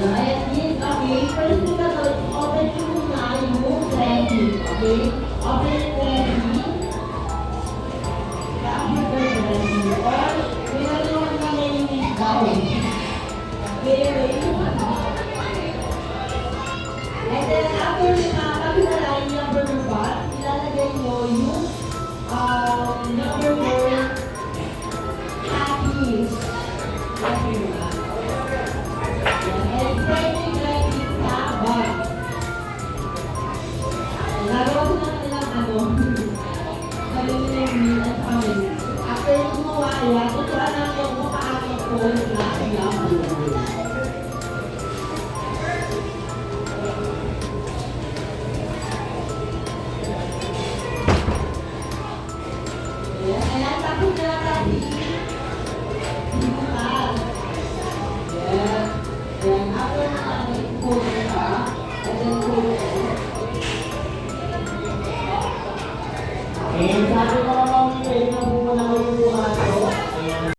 Ayan, yes, okay. First thing na to, open nyo muna yung ready. Okay? Open yung ready. Tapos yung ready. Or, pinagawan ka na yung down. Okay, wait. And then, after kapitalain yung burger bar, ilalagay nyo yung number 4 happy. Happy ba? And spread yung ready sa bar. Nagawa ko na nilang sarili na yung meal at family. After yung gumawa yan, tutuan natin kung paano po na i-upload. Ayan, tapos na natin i-bukas. Ayan. Ayan, after na natin i-pull pa, and then pull